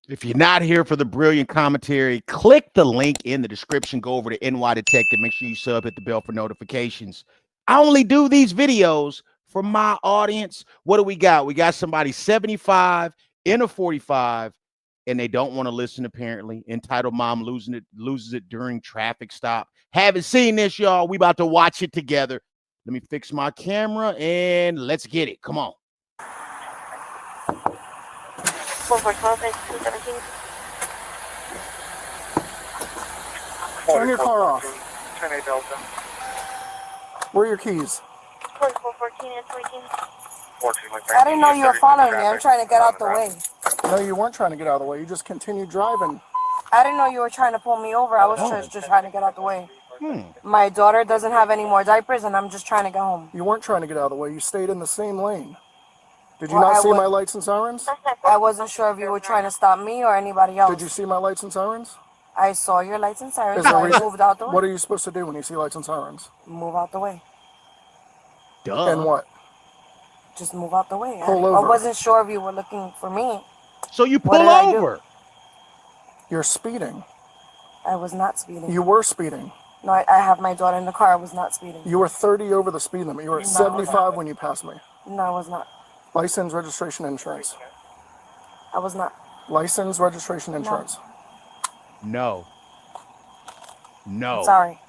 If you're not here for the brilliant commentary, click the link in the description. Go over to NY Detective. Make sure you sub, hit the bell for notifications. I only do these videos for my audience. What do we got? We got somebody 75 in a 45, and they don't want to listen, apparently. Entitled Mom loses it during traffic stop. Haven't seen this, y'all. We about to watch it together. Let me fix my camera, and let's get it. Come on. 44217. Turn your car off. 10-8 Delta. Where are your keys? 4414 and 14. 14, I didn't know you were following me. I'm trying to get out the way. No, you weren't trying to get out of the way. You just continued driving. I didn't know you were trying to pull me over. I was just trying to get out the way. My daughter doesn't have any more diapers, and I'm just trying to get home. You weren't trying to get out of the way. You stayed in the same lane. Did you Well, not I see would- my lights and sirens? I wasn't sure if you were trying to stop me or anybody else. Did you see my lights and sirens? I saw your lights and sirens, Is there so a I reason- moved out the way. What are you supposed to do when you see lights and sirens? Move out the way. Duh. And what? Just move out the way. Pull I over. wasn't sure if you were looking for me. So you What pull did I do? over. You're speeding. I was not speeding. You were speeding. No, I have my daughter in the car. I was not speeding. You were 30 over the speed limit. You were at No, 75 when you passed me. No, I was not. License, registration, insurance. I was not. License, registration, insurance. No. No. Sorry.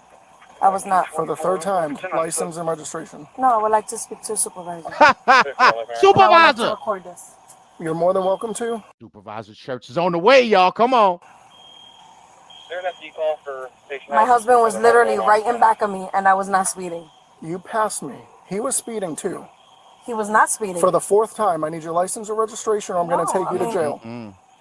I was not. For the third time, license and registration. No, I would like to speak to a supervisor. I would like to Supervisor. record this. You're more than welcome to. Supervisor Church is on the way, y'all. Come on. My husband was literally right in back of me, and I was not speeding. You passed me. He was speeding too. He was not speeding. For the fourth time, I need your license or registration, or I'm going to take you to jail.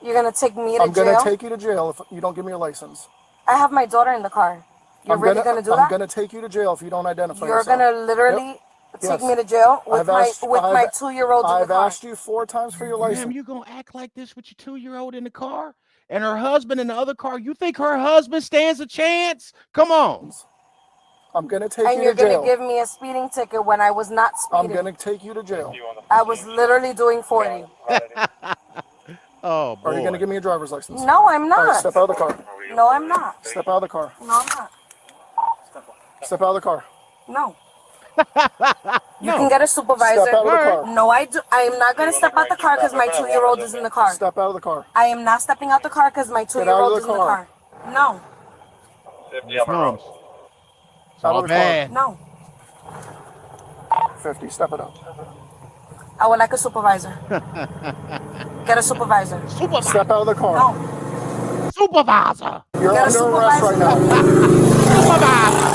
You're going to take me to I'm going jail? to take you to jail if you don't give me a license. I have my daughter in the car. You're really going to do I'm that? going to take you to jail if you don't identify You're yourself. going to literally Yes. take me to jail with my 2-year-old in the I've car? asked you 4 times for your Ma'am, license. you gonna act like this with your 2-year-old in the car and her husband in the other car? You think her husband stands a chance? Come on. I'm going to take And you you're to jail. going to give me a speeding ticket when I was not I'm speeding. going to take you to jail. I was literally doing 40. Oh boy. Are you going to give me a driver's license? No, I'm All right, not. step out of the car. No, I'm not. Step out of the car. No, I'm not. Step out of the car. No. You can get a supervisor. Step out of the car. No, I am not going to step out the car because my 2-year-old is in the car. Step out of the car. I am not stepping out the car because my 2-year-old the is in the car. car. No. Comes. It's Out all of the car. bad. No. 50. Step it up. I would like a supervisor. Get a supervisor. Supervisor. Step out of the car. No. Supervisor. You're Get a under arrest right supervisor. now. Supervisor.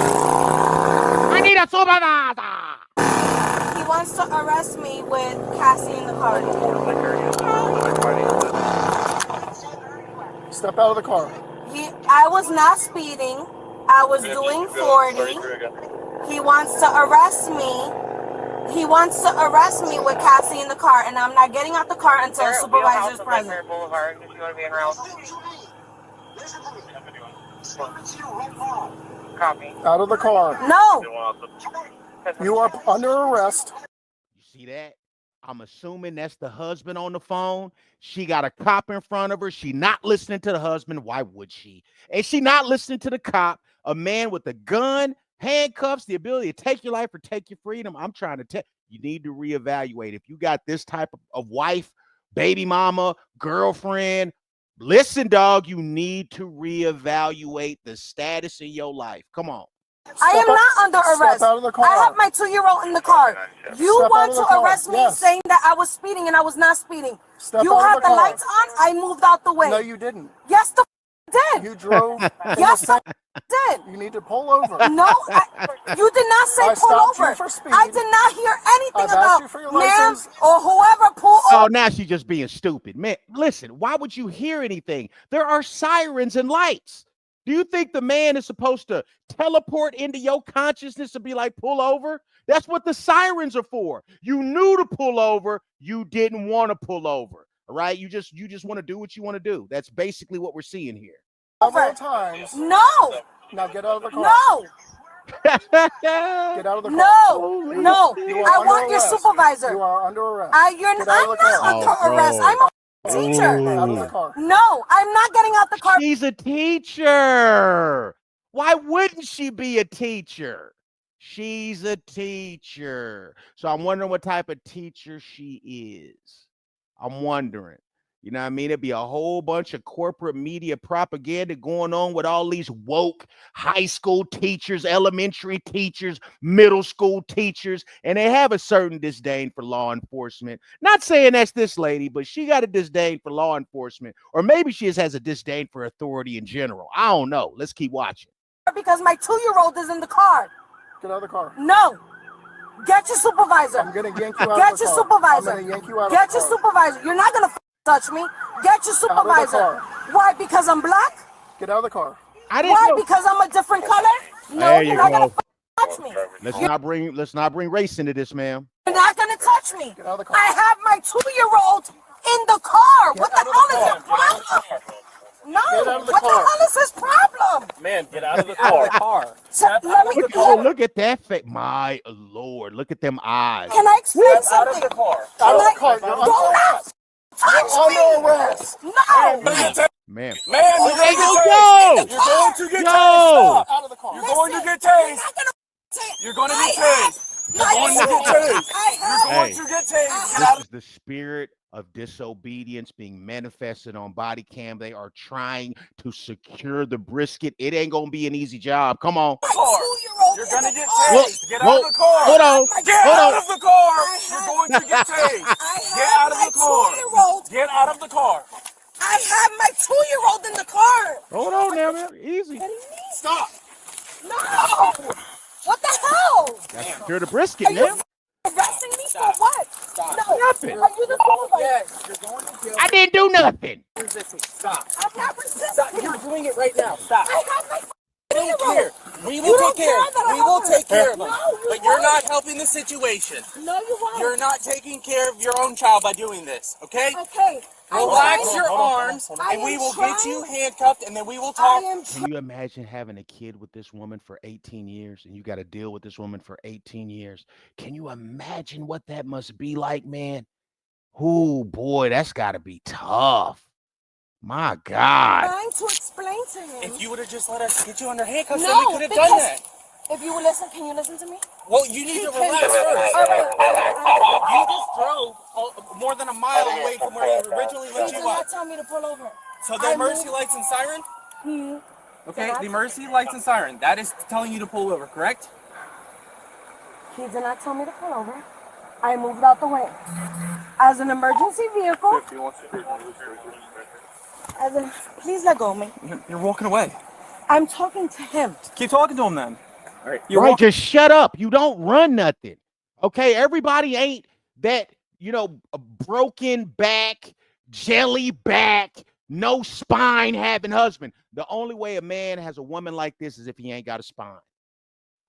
I need a supervisor. He wants to arrest me with Cassie in the car. Step out of the car. I was not speeding. I was doing 40. He wants to arrest me. He wants to arrest me with Cassie in the car, and I'm not getting out the car until a supervisor is present. Boulevard, if you want to be en route. Copy. Out of the car. No. You are under arrest. You see that? I'm assuming that's the husband on the phone. She got a cop in front of her. She not listening to the husband. Why would she? And she not listening to the cop, a man with a gun, handcuffs, the ability to take your life or take your freedom. I'm trying to tell you, need to reevaluate. If you got this type of wife, baby mama, girlfriend, listen, dog, you need to reevaluate the status in your life. Come on. I am not under arrest. Step out of the car. I have my 2-year-old in the car. You Step out want of the to car. arrest me Yes. saying that I was speeding and I was not speeding. Step You out of had the the car. lights on. I moved out the way. No, you didn't. Yes, the did. You drove. Yes, I did. You need to pull over. No, you did not say I pull stopped you over. for speed. I did not hear anything I've asked you about for your ma'am license. or whoever pull Oh, over. now she's just being stupid. Man, listen, why would you hear anything? There are sirens and lights. Do you think the man is supposed to teleport into your consciousness and be like, pull over? That's what the sirens are for. You knew to pull over. You didn't want to pull over. All right. You just want to do what you want to do. That's basically what we're seeing here. Several times. No, Now get out of the car. no, Get out of the car. no, no. You are I under want your arrest. supervisor. You are under arrest. You're Get not, out I'm of the car. not under Oh, arrest. bro. I'm a Teacher. Out of the car. No, I'm not getting out the car. She's a teacher. Why wouldn't she be a teacher? She's a teacher. So I'm wondering what type of teacher she is. I'm wondering. You know what I mean? It'd be a whole bunch of corporate media propaganda going on with all these woke high school teachers, elementary teachers, middle school teachers, and they have a certain disdain for law enforcement. Not saying that's this lady, but she got a disdain for law enforcement, or maybe she just has a disdain for authority in general. I don't know. Let's keep watching. Because my 2-year-old is in the car. Get out of the car. No. Get your supervisor. I'm gonna yank you out Get of the your car. supervisor. I'm gonna yank you out Get of your the car. supervisor. You're not gonna touch me. Get your supervisor. car. Why? Because I'm black? Get out of the car. I didn't Why? know. Because I'm a different color? No, There you're you not go. gonna touch me. Let's not bring race into this, ma'am. You're not gonna touch me. Get out of the car. I have my 2-year-old in the car. What the out of hell the is your problem? No. Get out of the What the car. hell is his problem? Man, get out of the car. So, let me. Look at that face. My Lord, look at them eyes. Can I explain Out of something? the car. Out of Can the car. You're Don't under arrest. touch You're me. under arrest. No. Man. Man, you're Hey, going to yo, get tased. You're going to get yo. tased. Out of the car. You're going to Listen, get You're tased. not gonna take. You're going to I get have- tased. You're going to get tased. I have. You're going Hey. to get tased. Get This out is the spirit of disobedience being manifested on body cam. They are trying to secure the brisket. It ain't gonna be an easy job. Come on. of the car. 2-year-old You're in going to the get car. tased. Get out of the car. Hold on. Get Hold out on. of the car. I You're have- going to get tased. I Get have out of my the car. 2-year-old. Get out of the car. I have my 2-year-old in the car. Hold on now, man. Easy. Kidding me? Stop. No. What the hell? Gotta secure the brisket, Are you man. arresting me for what? No. Nothing. Are you the supervisor? Yes, you're going to jail. I didn't do nothing. Resisting. Stop. I'm not resisting. You're doing it right now. Stop. I have my We don't 2-year-old. care. We You will don't take care. care that I We will help her. take care of them. No, you But you're won't. not helping the situation. No, you won't. You're not taking care of your own child by doing this. Okay? Okay. Relax your Hold on. arms, I and we am will get you trying- handcuffed, and then we will I talk. am Can you imagine having a kid with this woman for 18 years and you got to deal with this woman for 18 years? Can you imagine what that must be like, man? Oh, boy, that's got to be tough. My God. trying to explain to him. If you would have just let us get you under handcuffs, then No, we could have because done that. if you will listen, can you listen to me? Well, you need to Can relax you- first. All right. You just drove more than a mile away from where you originally He let did you not up. tell me to pull over. So the I emergency moved- lights and siren? Hmm. Okay, the emergency lights and siren. That is telling you to pull over, correct? He did not tell me to pull over. I moved out the way. As an emergency vehicle. Please let go of me. You're walking away. I'm talking to him. Keep talking to him then. All right. Right, just shut up. You don't run nothing. Okay, everybody ain't that, a broken back, jelly back, no spine having husband. The only way a man has a woman like this is if he ain't got a spine.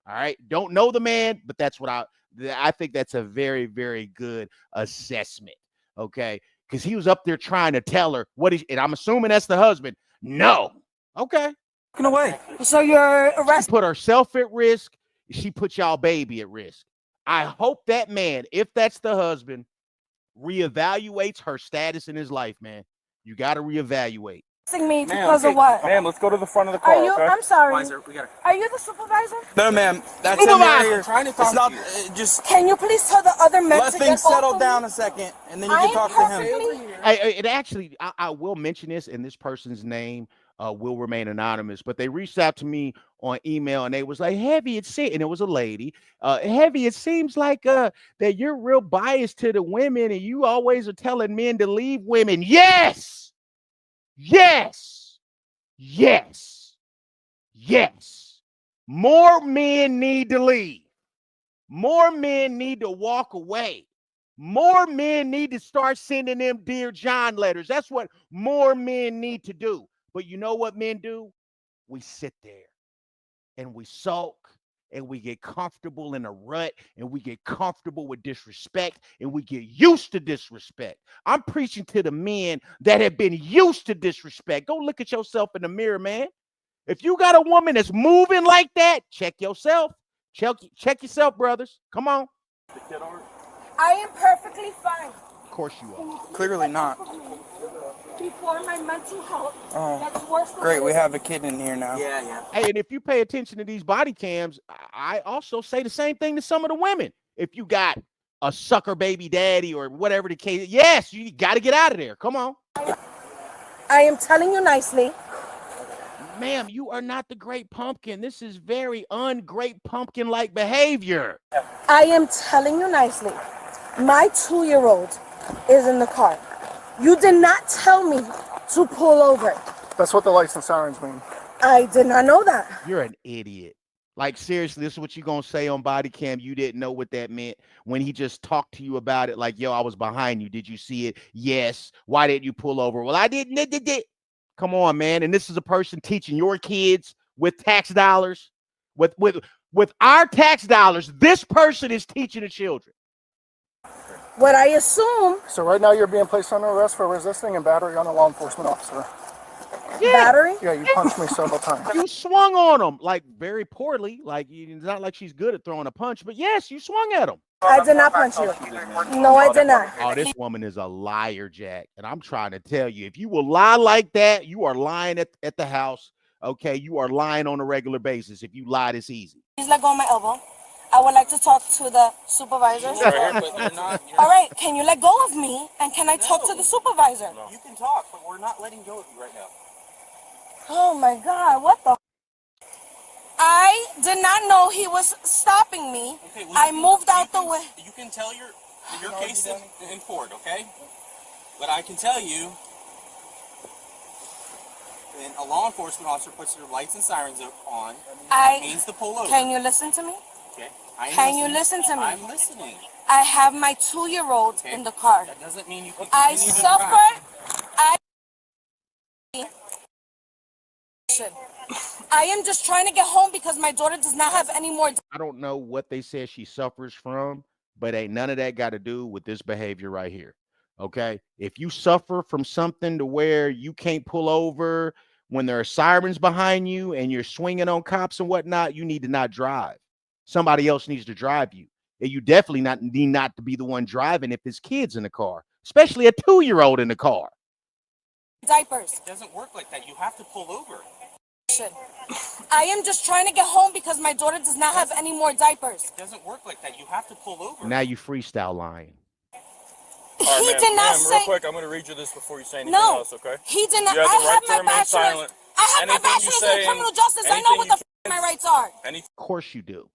All right, don't know the man, but that's what I think that's a very, very good assessment. Okay, because he was up there trying to tell her and I'm assuming that's the husband. No. Okay. Walking away. So you're She arrested. put herself at risk. She put y'all baby at risk. I hope that man, if that's the husband, reevaluates her status in his life, man. You got to reevaluate. Me because of what? Ma'am, let's go to the front of the car. Are you? Okay? I'm sorry. Supervisor, we gotta. Are you the supervisor? No, ma'am. That's Supervisor. I'm trying to talk to you. Just Can you please tell the other men let to things get off settle of down me? a second, and then you I can am talk to him. perfectly. It actually, I will mention this, and this person's name will remain anonymous, but they reached out to me on email and they was like, Heavy, and it was a lady. Heavy, it seems like that you're real biased to the women and you always are telling men to leave women. Yes. Yes. Yes. Yes. More men need to leave. More men need to walk away. More men need to start sending them Dear John letters. That's what more men need to do. But you know what men do? We sit there and we sulk and we get comfortable in a rut and we get comfortable with disrespect and we get used to disrespect. I'm preaching to the men that have been used to disrespect. Go look at yourself in the mirror, man. If you got a woman that's moving like that, check yourself. Check yourself, brothers. Come on. I am perfectly fine. course you are. Clearly not. Before my mental health, Oh, that's worse than great. it We is. have a kid in here now. Yeah. Hey, and if you pay attention to these body cams, I also say the same thing to some of the women. If you got a sucker baby daddy or whatever the case, yes, you got to get out of there. Come on. I am telling you nicely. Ma'am, you are not the great pumpkin. This is very ungreat pumpkin-like behavior. I am telling you nicely. My 2-year-old is in the car. You did not tell me to pull over. That's what the lights and sirens mean. I did not know that. You're an idiot. Like, seriously, this is what you going to say on body cam. You didn't know what that meant when he just talked to you about it. Like, yo, I was behind you. Did you see it? Yes. Why didn't you pull over? Well, I didn't. Come on, man. And this is a person teaching your kids with tax dollars. With our tax dollars, this person is teaching the children. What I assume, So right now you're being placed under arrest for resisting and battery on a law enforcement officer. battery. Yeah, you punched me several times. You swung on him, like, very poorly. Like, it's not like she's good at throwing a punch, but yes, you swung at him. I did not punch you. No, I did not. Oh, this woman is a liar, Jack. And I'm trying to tell you, if you will lie like that, you are lying at the house. Okay, you are lying on a regular basis. If you lie this easy. Please let go of my elbow. I would like to talk to the supervisor. All right, can you let go of me and can I talk to the supervisor? You can talk, but we're not letting go of you right now. Oh my God, what the? I did not know he was stopping me. Okay, well, I moved out the way. You can tell your case in court, okay? But I can tell you, when a law enforcement officer puts their lights and sirens on, it means to pull over. Can you listen to me? Okay. Can you listen to me? I'm listening. I have my 2-year-old Okay. in the car. That doesn't mean you can I continue to suffer. I am just trying to get home because my daughter does not have any more. I don't know what they said she suffers from, but ain't none of that got to do with this behavior right here. Okay. If you suffer from something to where you can't pull over when there are sirens behind you and you're swinging on cops and whatnot, you need to not drive. Somebody else needs to drive you. And you definitely need not to be the one driving if there's kids in the car, especially a 2-year-old in the car. Diapers. It doesn't work like that. You have to pull over. I am just trying to get home because my daughter does not have any more diapers. It doesn't work like that. You have to pull over. Now you freestyle lying. He did not say. Real quick, I'm going to read you this before you say anything No, else, okay? he did not. You have the I right have to my remain bachelor's. silent. I have my Anything you bachelor's say in criminal justice. I know anything what you the my rights are. Of course you do.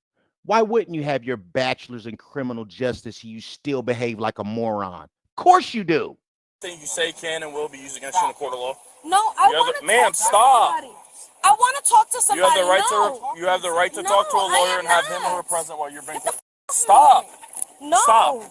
Why wouldn't you have your bachelor's in criminal justice and you still behave like a moron? Of course you do. Anything you say can and will be used against you in a court of law. No, I You have want the- to ma'am, talk to stop. somebody. I want to talk to You somebody. have the right No. to you have the right to No, talk to a I lawyer am and have him or her not. present while you're being Stop. No. Stop.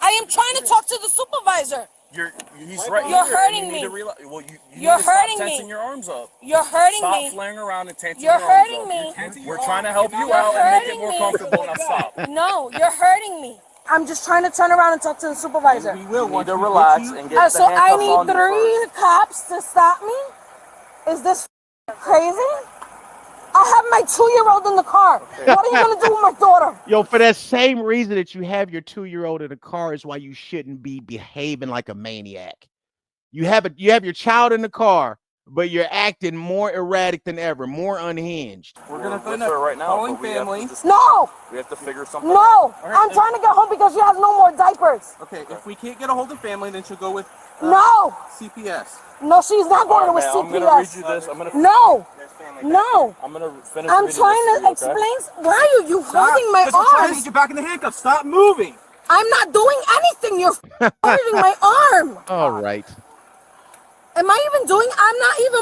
I am trying to talk to the supervisor. He's right You're here. hurting You me. need to realize, well, you You're need to stop hurting me. tensing your arms up. You're hurting Stop me. flaring around and tensing You're your arms hurting up. me. We're trying to help you You're out and make it hurting more me. comfortable. Now stop. No, you're hurting me. I'm just trying to turn around and talk to the supervisor. We will. You need to relax and get the So I handcuffs on need you 3 cops to stop me? Is this crazy? I have my 2-year-old in the car. What are you going to do with my daughter? Yo, for that same reason that you have your 2-year-old in the car is why you shouldn't be behaving like a maniac. You have your child in the car, but you're acting more erratic than ever, more unhinged. We're going to with end her up right now, calling but we have to family. just- No, We have to figure something no. out. I'm trying to get home because she has no more diapers. Okay, if we can't get a hold of family, then she'll go with No, CPS. no, she's not going with I'm going to read CPS. you this. I'm going to No, no. I'm going to finish I'm reading trying this to you, okay? explain. Why are you holding my Because we're trying to arms? get you back in the handcuffs. Stop moving. I'm not doing anything. You're holding my arm. All right. Am I even doing? I'm not even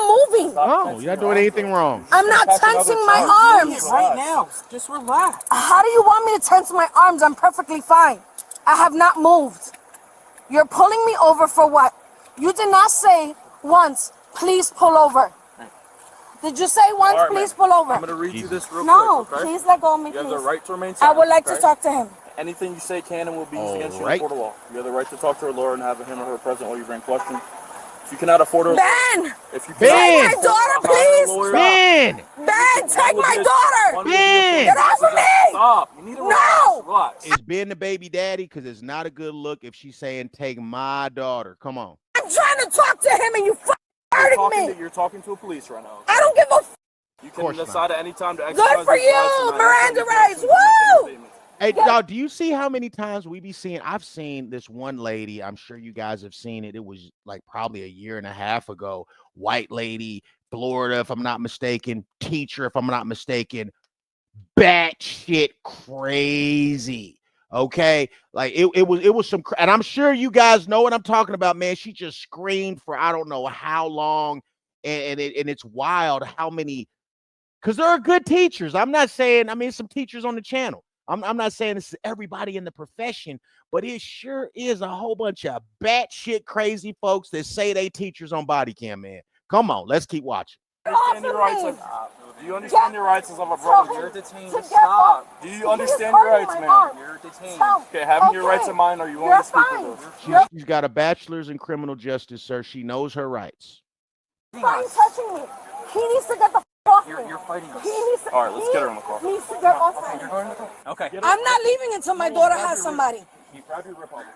moving. Oh, you're not doing anything wrong. I'm not Touch another tensing my child. arms. Right now. Just relax. How do you want me to tense my arms? I'm perfectly fine. I have not moved. You're pulling me over for what? You did not say once, please pull over. Did you say once, All right, please ma'am. pull over? I'm going to read you this real No, quick, okay? please let go of me, You have the please. right to remain I silent. would like okay? to talk to him. Anything you say can and will be used All against you in right. a court of law. You have the right to talk to a lawyer and have him or her present while you bring questions. If you cannot afford a Ben! if you Ben! cannot Take my daughter, afford a please! lawyer, Ben! Ben, take my one daughter! would be a Ben! Get off of me! Stop. You need to No! relax. Is Ben the baby daddy? Because it's not a good look if she's saying, take my daughter. Come on. I'm trying to talk to him and you hurting me! You're talking to a police right now. I don't give a You course can not. decide at any time to exercise Good for these rights you! and Miranda rights! you can't make any Woo! statements. Hey, y'all, do you see how many times we be seeing? I've seen this one lady. I'm sure you guys have seen it. It was like probably a year and a half ago. White lady, Florida, if I'm not mistaken. Teacher, if I'm not mistaken. Batshit crazy. Okay, like it was some, and I'm sure you guys know what I'm talking about, man. She just screamed for I don't know how long, and it's wild how many. Because there are good teachers. I'm not saying, I mean, some teachers on the channel. I'm not saying this is everybody in the profession, but it sure is a whole bunch of batshit crazy folks that say they teachers on body cam, man. Come on, let's keep watching. Understand your rights. Do you understand your rights as of a brother? You're detained. To get Stop. Do you understand your rights, man? You're detained. Tell- Okay, having your okay. rights in mind, are you willing You're to speak fine. with us? She's got a bachelor's in criminal justice, sir. She knows her rights. Fine touching me. He needs to get the off me. You're fighting us. He needs to, All right, let's get her on the call. He needs to get off me. Okay. I'm not leaving until my daughter has somebody.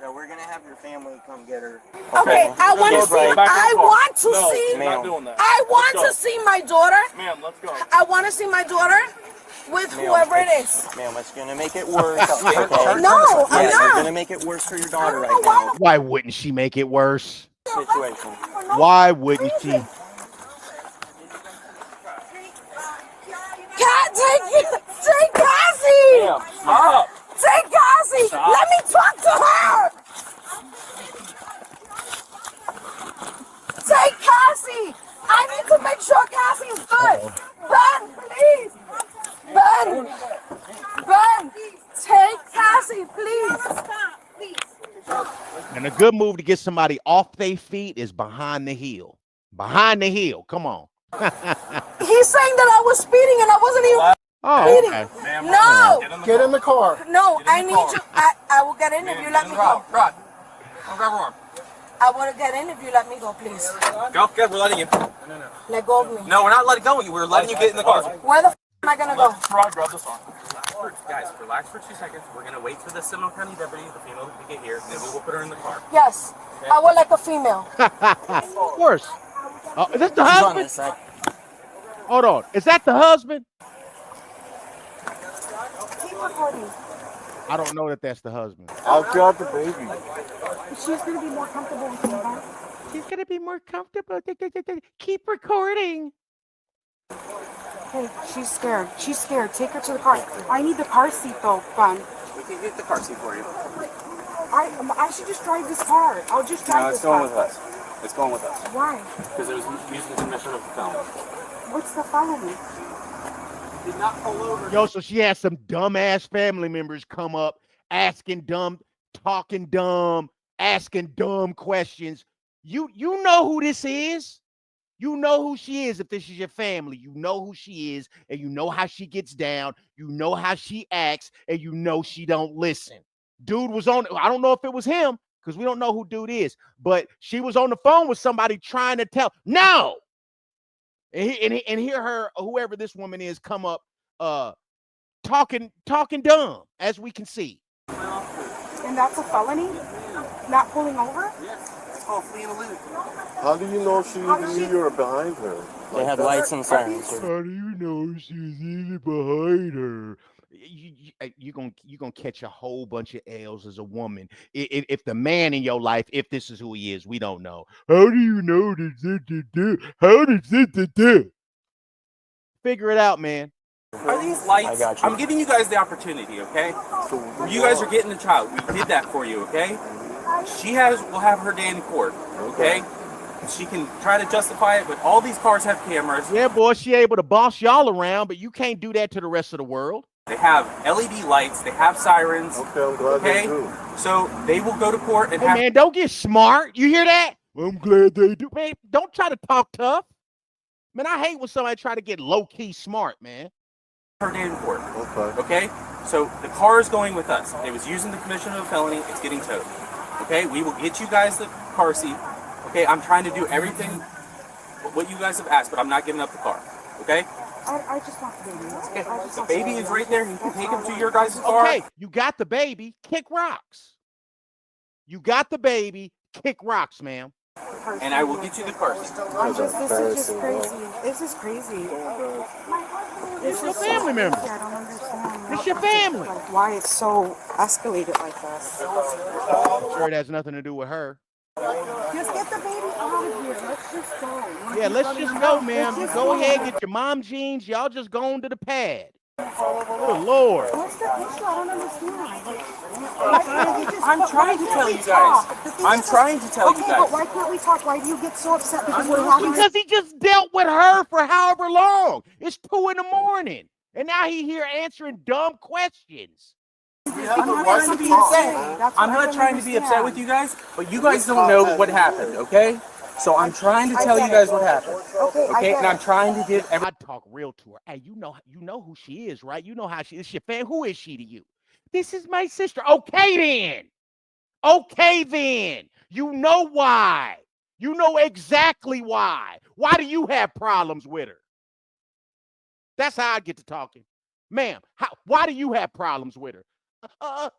No, we're gonna have your family come get her. Okay, I want to see. I want to No, see. you're not doing that. I want Let's to see my daughter. Ma'am, let's go. I want to see my daughter with whoever it is. Ma'am, it's gonna make it worse. Okay? No, I'm Yes, you're not. gonna make it worse for your daughter right now. Why wouldn't she make it worse? Situation. Why wouldn't she? Cat, take Cassie. Ma'am, stop. Take Cassie. Stop. Let me talk to her. Take Cassie. I need to make sure Cassie's good. Ben, please. Ben, take Cassie, please. And a good move to get somebody off their feet is behind the heel. Behind the heel. Come on. He's saying that I was speeding and I wasn't even Oh, speeding. okay. No, Get in the car. no, I need you. I will get in if you let me go. Rod. I'll grab her arm. I want to get in if you let me go, please. Go. Good. We're letting you. Let go of me. No, we're not letting go of you. We're letting you get in the car. Where the am I gonna go? Rod, grab this arm. Guys, relax for 2 seconds. We're gonna wait for the Seminole County deputy, the female, to get here, and then we will put her in the car. Yes, I would like a female. Of course. Oh, is that the She's on husband? this side. Hold on. Is that the husband? Keep recording. I don't know that that's the husband. I've got the baby. She's gonna be more comfortable with you, huh? She's gonna be more comfortable. Keep recording. Hey, she's scared. She's scared. Take her to the car. I need the car seat though, Ben. We can get the car seat for you. I should just drive this car. I'll just drive No, this it's going car. with us. It's going with us. Why? Because it was using the commission of the felon. What's the felony? Did not pull over. Yo, so she has some dumbass family members come up asking dumb, talking dumb, asking dumb questions. You know who this is. You know who she is if this is your family. You know who she is, and you know how she gets down. You know how she acts, and you know she don't listen. Dude was on, I don't know if it was him, because we don't know who dude is, but she was on the phone with somebody trying to tell, no. And hear her, whoever this woman is, come up talking dumb, as we can see. And that's a felony? Not pulling over? It's called fleeing a loop. How do you know she even knew you were behind her? They had lights and sirens. How do you know she's even behind her? You're gonna catch a whole bunch of L's as a woman. If the man in your life, if this is who he is, we don't know. How do you know this? How does this? Figure it out, man. Are these lights? I got you. I'm giving you guys the opportunity, okay? You guys are getting the child. We did that for you, okay? Will have her day in court, okay? She can try to justify it, but all these cars have cameras. Yeah, boy, she able to boss y'all around, but you can't do that to the rest of the world. They have LED lights. They have sirens. Okay, I'm glad Okay? they do. So they will go to court and Hey, have man, don't get smart. You hear that? I'm glad they do. Man, don't try to talk tough. Man, I hate when somebody try to get low-key smart, man. her day in court. Okay. Okay? So the car is going with us. It was using the commission of a felony. It's getting towed. Okay? We will get you guys the car seat. Okay, I'm trying to do everything what you guys have asked, but I'm not giving up the car. Okay? I just want the baby. Okay. I just The want baby is right there. You can take him to your guys' car. Okay, you got the baby. Kick rocks. You got the baby. Kick rocks, ma'am. And I will get you the person. This is just crazy. This is crazy. It's your family member. I don't understand. It's your family. Like, why it's so escalated like this. Sure, it has nothing to do with her. Just get the baby out of here. Let's just go. Yeah, let's just go, ma'am. You go ahead, get your mom jeans. Y'all just go on to the pad. Good Lord. What's the issue? I don't understand. I'm trying to tell you guys. I'm trying to tell you Okay, guys. but why can't we talk? Why do you get so upset because we're having? Because he just dealt with her for however long. It's 2 a.m. And now he here answering dumb questions. I'm not trying to be upset. I'm not trying to be upset with you guys, but you guys don't know what happened, okay? So I'm trying to tell you guys what happened. Okay, and I'm trying to get I talk real to her. Hey, you know who she is, right? You know how she is. Your fan. Who is she to you? This is my sister. Okay, then. Okay, then. You know why. You know exactly why. Why do you have problems with her? That's how I get to talking. Ma'am, why do you have problems with her?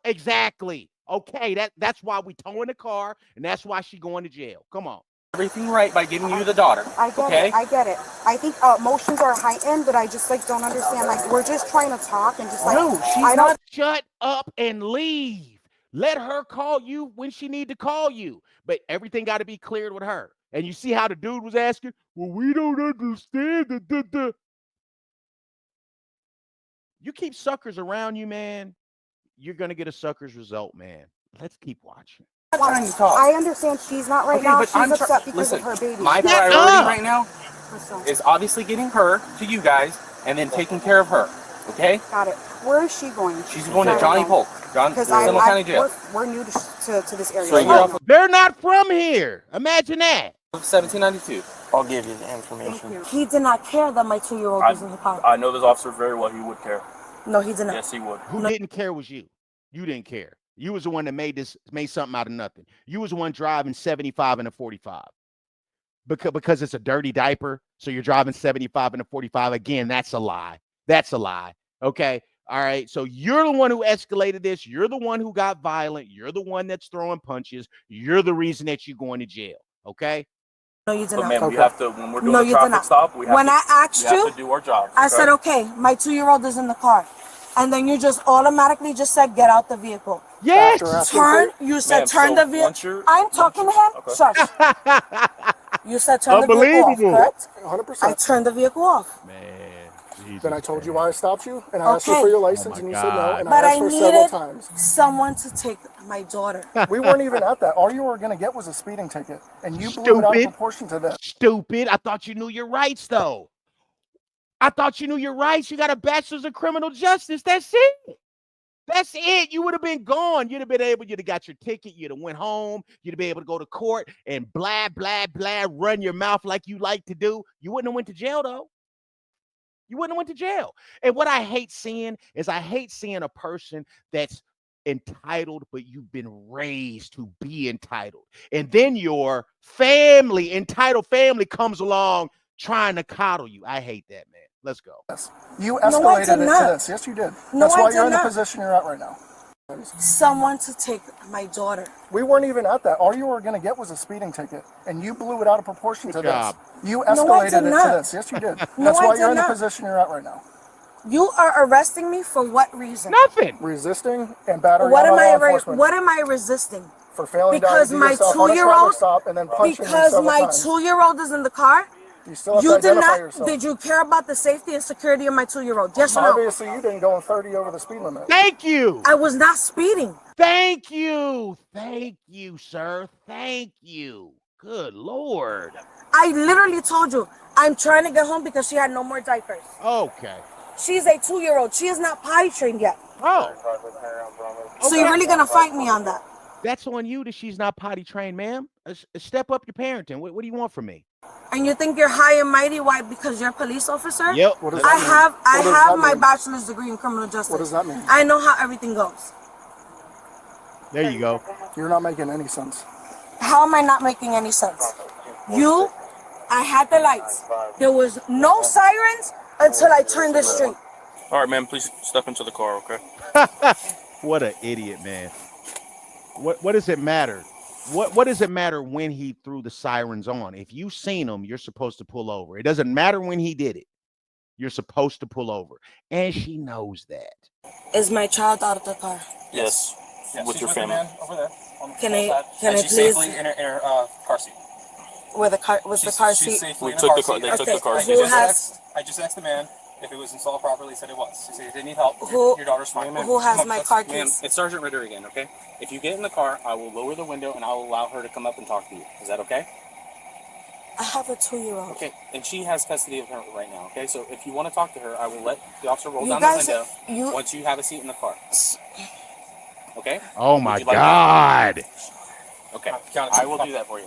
Exactly. Okay, that's why we towing the car, and that's why she going to jail. Come on. everything right by giving you the daughter. I get okay? it. I get it. I think emotions are heightened, but I just don't understand. Like, we're just trying to talk and just no, she's not. Shut up and leave. Let her call you when she need to call you. But everything got to be cleared with her. And you see how the dude was asking, well, we don't understand the. You keep suckers around you, man, you're going to get a sucker's result, man. Let's keep watching. I understand she's not right now. She's upset because of her baby. My priority right now is obviously getting her to you guys and then taking care of her. Okay? Got it. Where is she going? She's going to Johnny Polk. Seminole County Jail. We're new to this area. So they're not from here. Imagine that. 1792. I'll give you the information. He did not care that my 2-year-old was in the car. I know this officer very well. He would care. No, he did not. Yes, he would. Who didn't care was you. You didn't care. You was the one that made something out of nothing. You was the one driving 75 and a 45. Because it's a dirty diaper, so you're driving 75 and a 45. Again, that's a lie. That's a lie. Okay? All right? So you're the one who escalated this. You're the one who got violent. You're the one that's throwing punches. You're the reason that you're going to jail. Okay? No, you did But not. ma'am, we have to, when we're doing a traffic stop, we have to do our job. I said, okay, my 2-year-old is in the car. And then you just automatically just said, get out the vehicle. Yes. You said turn the vehicle. I'm talking to him. Okay. Shush. You said turn the vehicle off, correct? 100%. I turned the vehicle off. Man. Jesus Then I told you Christ. why I stopped you, and I asked you for your license, and you said no, and But I asked for several needed times. someone to take my daughter. We weren't even at that. All you were going to get was a speeding ticket, and you blew it out of proportion to this. Stupid. I thought you knew your rights, though. I thought you knew your rights. You got a bachelor's of criminal justice. That's it. That's it. You would have been gone. You'd have been able, you'd have got your ticket. You'd have went home. You'd have been able to go to court and blah, blah, blah, run your mouth like you like to do. You wouldn't have went to jail, though. You wouldn't have went to jail. And what I hate seeing is I hate seeing a person that's entitled, but you've been raised to be entitled. And then your family, entitled family, comes along trying to coddle you. I hate that, man. Let's go. Yes. You escalated it to this. Yes, you did. That's why you're in the position you're at right now. Someone to take my daughter. We weren't even at that. All you were going to get was a speeding ticket, and you blew it out of proportion to job. this. You escalated it to this. Yes, you did. That's why you're in the position you're at right now. You are arresting me for what reason? Nothing. Resisting and battering What on am I? law enforcement. What am I resisting? For failing Because to my yourself on a traffic 2-year-old. stop and then punching me Because several my times. 2-year-old is in the car. You still have to You did identify not. yourself. Did you care about the safety and security of my 2-year-old? Yes or no? Obviously, you didn't go in 30 over the speed limit. Thank you. I was not speeding. Thank you. Thank you, sir. Thank you. Good Lord. I literally told you I'm trying to get home because she had no more diapers. Okay. She's a 2-year-old. She is not potty trained yet. Oh. So you're really gonna fight me on that? That's on you that she's not potty trained, ma'am. Step up your parenting. What do you want from me? And you think you're high and mighty? Why? Because you're a police officer? Yep. What does that mean? I What does have that my mean? bachelor's degree in criminal justice. What does that mean? I know how everything goes. There you go. You're not making any sense. How am I not making any sense? I had the lights. There was no sirens until I turned the street. All right, ma'am. Please step into the car, okay? What an idiot, man. What does it matter? What does it matter when he threw the sirens on? If you seen him, you're supposed to pull over. It doesn't matter when he did it. You're supposed to pull over. And she knows that. Is my child out of the car? Yes. With your family. Over there. Can I She's please? safely in her car seat. Was the car seat? We took the car. They took the car Okay, seat. who has I just asked the man if it was installed properly. He said it was. He said he didn't need help. Who- Your daughter's fine. who has Come on, my let's- car Ma'am, keys? it's Sergeant Ritter again, okay? If you get in the car, I will lower the window and I will allow her to come up and talk to you. Is that okay? I have a 2-year-old. Okay, and she has custody of her right now, okay? So if you want to talk to her, I will let the officer roll You down guys- the window you- once you have a seat in the car. Okay? Oh my Would you like God. that? Okay, I will do that for you.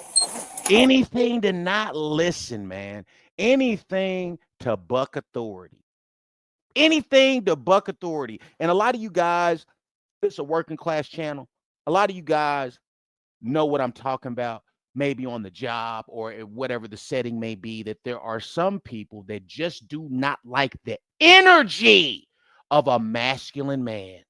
Anything to not listen, man. Anything to buck authority. Anything to buck authority. And a lot of you guys, it's a working class channel. A lot of you guys know what I'm talking about, maybe on the job or whatever the setting may be, that there are some people that just do not like the energy of a masculine man.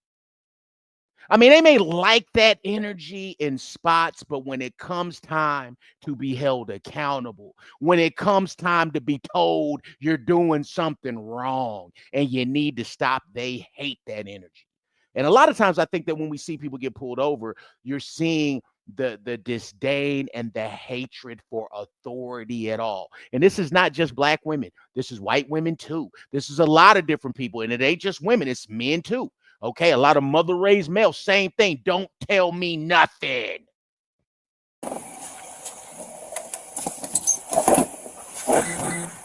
I mean, they may like that energy in spots, but when it comes time to be held accountable, when it comes time to be told you're doing something wrong and you need to stop, they hate that energy. And a lot of times I think that when we see people get pulled over, you're seeing the disdain and the hatred for authority at all. And this is not just black women. This is white women too. This is a lot of different people. And it ain't just women, it's men too. Okay, a lot of mother-raised males, same thing. Don't tell me nothing.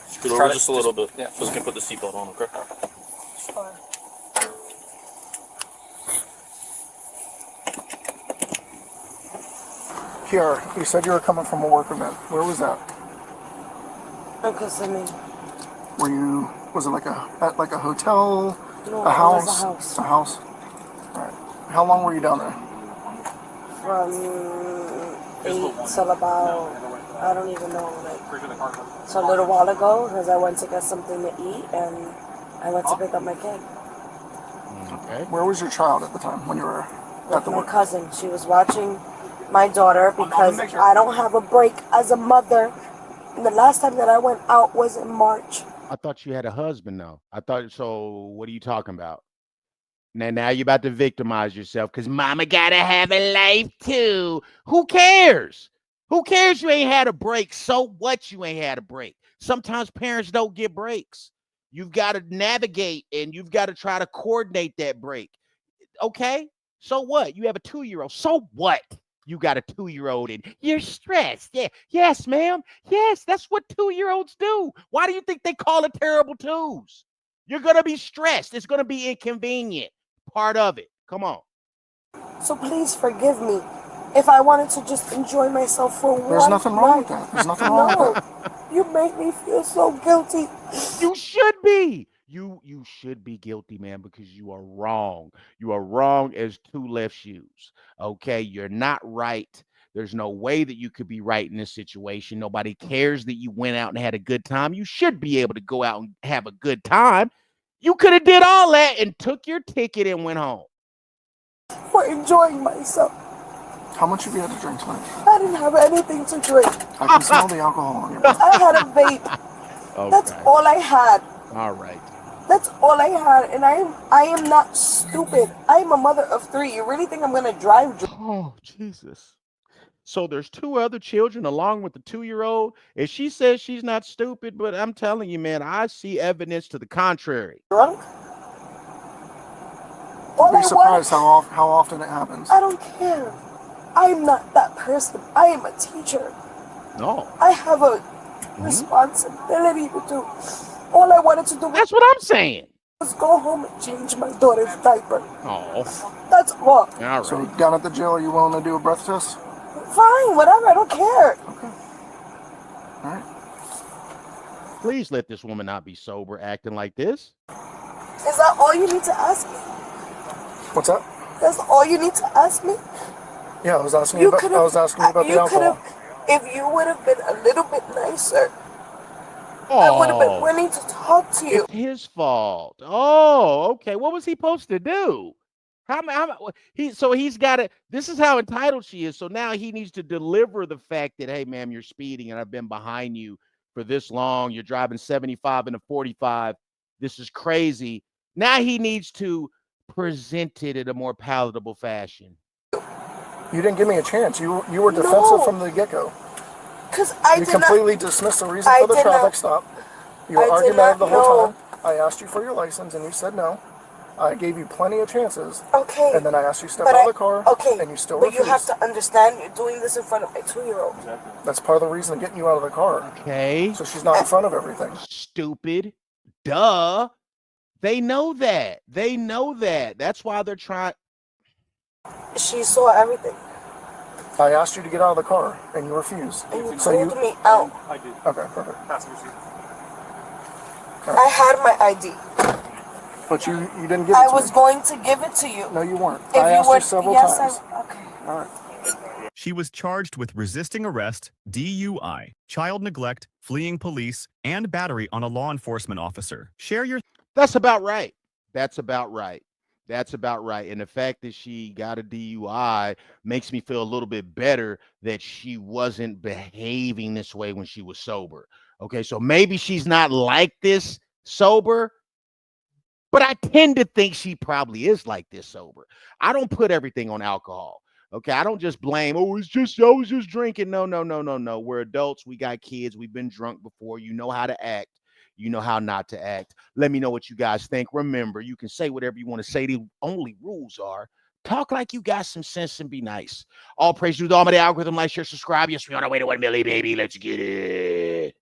Scoot over just a little bit. Yeah. So we can put the seatbelt on, okay? Sure. Here, you said you were coming from a work event. Where was that? Because I mean, Were you? Was it like a hotel? no, A it house? was a house. A house. All right. How long were you down there? From 8 till about, I don't even know, like, so a little while ago, because I went to get something to eat, and I went to pick up my kid. Okay. Where was your child at the time when you were at With the my work? cousin. She was watching my daughter because I don't have a break as a mother. And the last time that I went out was in March. I thought you had a husband though. I thought so. What are you talking about? Now you're about to victimize yourself because mama gotta have a life too. Who cares? Who cares you ain't had a break? So what you ain't had a break? Sometimes parents don't get breaks. You've got to navigate and you've got to try to coordinate that break. Okay? So what? You have a 2-year-old. So what? You got a 2-year-old and you're stressed. Yeah. Yes, ma'am. Yes, that's what 2-year-olds do. Why do you think they call it terrible twos? You're going to be stressed. It's going to be inconvenient. Part of it. Come on. So please forgive me if I wanted to just enjoy myself for one There's nothing wrong with night. that. There's nothing wrong with No, that. you make me feel so guilty. You should be. You should be guilty, man, because you are wrong. You are wrong as two left shoes. Okay, you're not right. There's no way that you could be right in this situation. Nobody cares that you went out and had a good time. You should be able to go out and have a good time. You could have did all that and took your ticket and went home. For enjoying myself. How much have you had to drink tonight? I didn't have anything to drink. I can smell the alcohol on your breath. I had a vape. Okay. That's all I had. All right. That's all I had, and I am not stupid. I am a mother of 3. You really think I'm gonna drive? Oh, Jesus. So there's 2 other children along with the 2-year-old, and she says she's not stupid, but I'm telling you, man, I see evidence to the contrary. Drunk? You'd be surprised how often it happens. I don't care. I am not that person. I am a teacher. No. I have a responsibility to do. All I wanted to do That's what I'm saying. was go home and change my daughter's diaper. Oh. That's all. All right. So down at the jail, are you willing to do a breath test? Fine, whatever. I don't care. Okay. All right. Please let this woman not be sober acting like this. Is that all you need to ask me? What's that? That's all you need to ask me? Yeah, I was asking You you about, could've- I was asking you about the you alcohol. If you would have been a little bit nicer, I would have been Oh, willing to talk to you. it's his fault. Oh, okay. What was he supposed to do? He's got it. This is how entitled she is. So now he needs to deliver the fact that, hey, ma'am, you're speeding and I've been behind you for this long. You're driving 75 and a 45. This is crazy. Now he needs to present it in a more palatable fashion. You didn't give me a chance. You were No. defensive from the get-go. Because I You did not. completely dismissed the reason I for the did traffic not- stop. You were I did argumentative not the whole know. time. I asked you for your license and you said no. I gave you plenty of chances. Okay. And then I asked you to step But out of the car. Okay. And you still But you have refused. to understand, you're doing this in front of my 2-year-old. That's part of the reason getting you out of the car. Okay. So she's not in front of everything. Stupid. Duh. They know that. They know that. That's why they're trying. She saw everything. I asked you to get out of the car and you refused. And you So told me out. I did. Okay, perfect. Pass the receipt. I had my ID. But you didn't give it I to was me. going to give it to you. No, you weren't. If I you asked would, you several yes, times. okay. All right. She was charged with resisting arrest, DUI, child neglect, fleeing police, and battery on a law enforcement officer. Share your... That's about right. That's about right. That's about right. And the fact that she got a DUI makes me feel a little bit better that she wasn't behaving this way when she was sober. Okay, so maybe she's not like this sober, but I tend to think she probably is like this sober. I don't put everything on alcohol. Okay, I don't just blame, I was just drinking. No. We're adults. We got kids. We've been drunk before. You know how to act. You know how not to act. Let me know what you guys think. Remember, you can say whatever you want to say. The only rules are talk like you got some sense and be nice. All praise to the almighty algorithm. Like, share, subscribe. Yes, we're on our way to 1 million, baby. Let's get it.